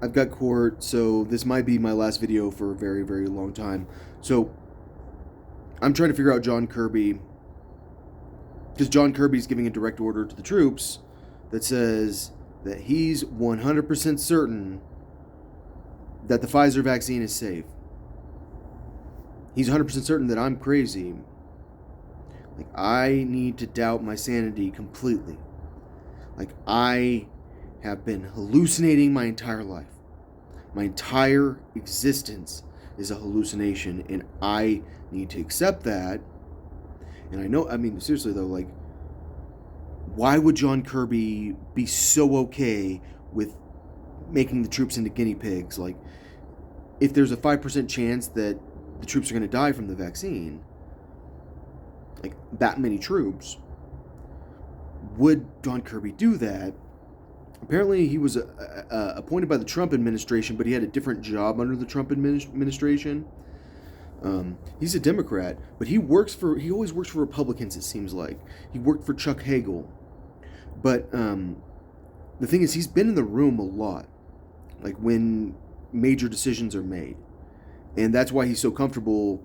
I've got court, so this might be my last video for a very, very long time. So I'm trying to figure out John Kirby, because John Kirby's giving a direct order to the troops that says that he's 100% certain that the Pfizer vaccine is safe. He's 100% certain that I'm crazy. Like, I need to doubt my sanity completely. Like, I have been hallucinating my entire life. My entire existence is a hallucination, and I need to accept that. And I know, I mean, seriously though, like, why would John Kirby be so okay with making the troops into guinea pigs? Like, if there's a 5% chance that the troops are going to die from the vaccine, like that many troops, would John Kirby do that? Apparently, he was appointed by the Trump administration, but he had a different job under the Trump administration. He's a Democrat, but he always works for Republicans. It seems like he worked for Chuck Hagel, but the thing is, he's been in the room a lot, like when major decisions are made, and that's why he's so comfortable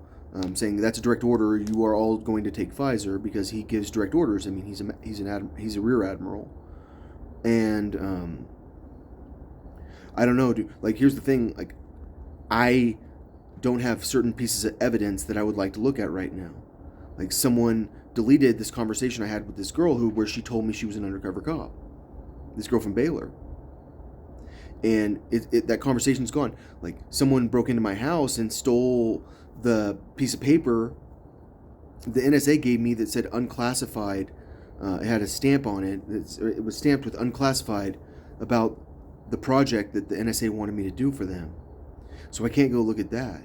saying that's a direct order. You are all going to take Pfizer because he gives direct orders. I mean, he's a rear admiral, and I don't know, dude. Like, here's the thing. Like, I don't have certain pieces of evidence that I would like to look at right now. Like, someone deleted this conversation I had with this girl where she told me she was an undercover cop. This girl from Baylor. And that conversation's gone. Like, someone broke into my house and stole the piece of paper the NSA gave me that said unclassified. It had a stamp on it. It was stamped with unclassified about the project that the NSA wanted me to do for them. So I can't go look at that.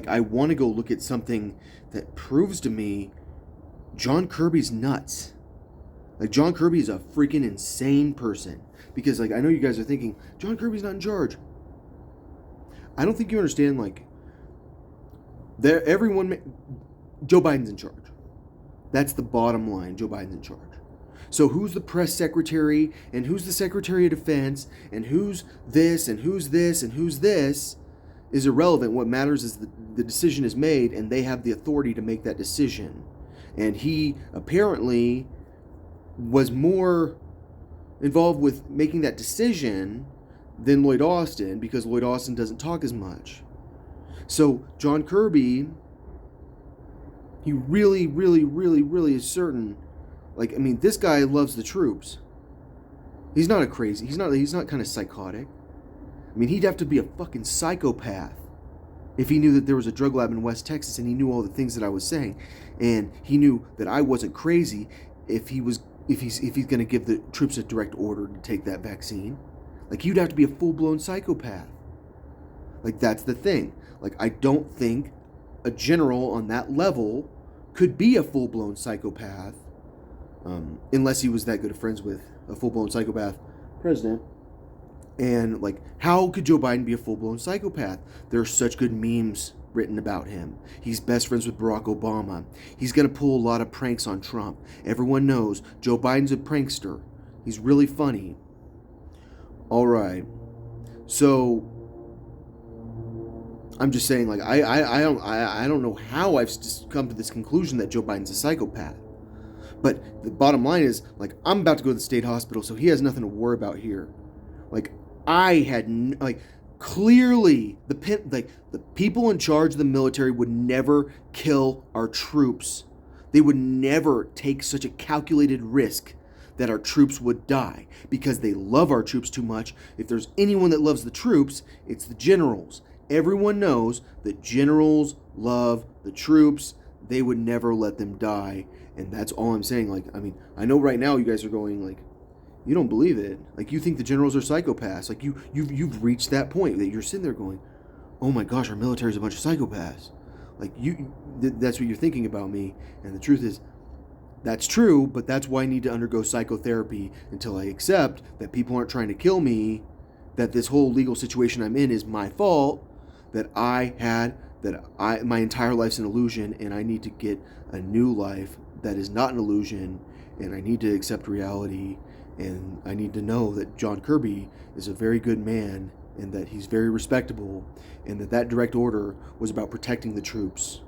I want to go look at something that proves to me John Kirby's nuts. Like, John Kirby is a freaking insane person. Because, like, I know you guys are thinking, John Kirby's not in charge. I don't think you understand, like, Joe Biden's in charge. That's the bottom line. Joe Biden's in charge. So who's the press secretary, and who's the Secretary of Defense, and who's this, and who's this, and who's this, is irrelevant. What matters is the decision is made, and they have the authority to make that decision. And he apparently was more involved with making that decision than Lloyd Austin, because Lloyd Austin doesn't talk as much. So John Kirby, he really, really, really, really is certain. Like, I mean, this guy loves the troops. He's not kind of psychotic. I mean, he'd have to be a fucking psychopath if he knew that there was a drug lab in West Texas and he knew all the things that I was saying, and he knew that I wasn't crazy if he's going to give the troops a direct order to take that vaccine. Like, you'd have to be a full-blown psychopath. Like, that's the thing. Like, I don't think a general on that level could be a full-blown psychopath, unless he was that good of friends with a full-blown psychopath president. And, like, how could Joe Biden be a full-blown psychopath? There are such good memes written about him. He's best friends with Barack Obama. He's going to pull a lot of pranks on Trump. Everyone knows Joe Biden's a prankster. He's really funny. All right. So I'm just saying, like, I don't know how I've just come to this conclusion that Joe Biden's a psychopath. But the bottom line is, like, I'm about to go to the state hospital, so he has nothing to worry about here. Like, clearly the people in charge of the military would never kill our troops. They would never take such a calculated risk that our troops would die, because they love our troops too much. If there's anyone that loves the troops, it's the generals. Everyone knows that generals love the troops. They would never let them die. And that's all I'm saying. Like, I mean, I know right now you guys are going, like, you don't believe it. Like, you think the generals are psychopaths. Like, you've reached that point that you're sitting there going, oh my gosh, our military's a bunch of psychopaths. Like, that's what you're thinking about me. And the truth is, that's true, but that's why I need to undergo psychotherapy until I accept that people aren't trying to kill me, that this whole legal situation I'm in is my fault, that my entire life's an illusion, and I need to get a new life that is not an illusion, and I need to accept reality, and I need to know that John Kirby is a very good man, and that he's very respectable, and that direct order was about protecting the troops.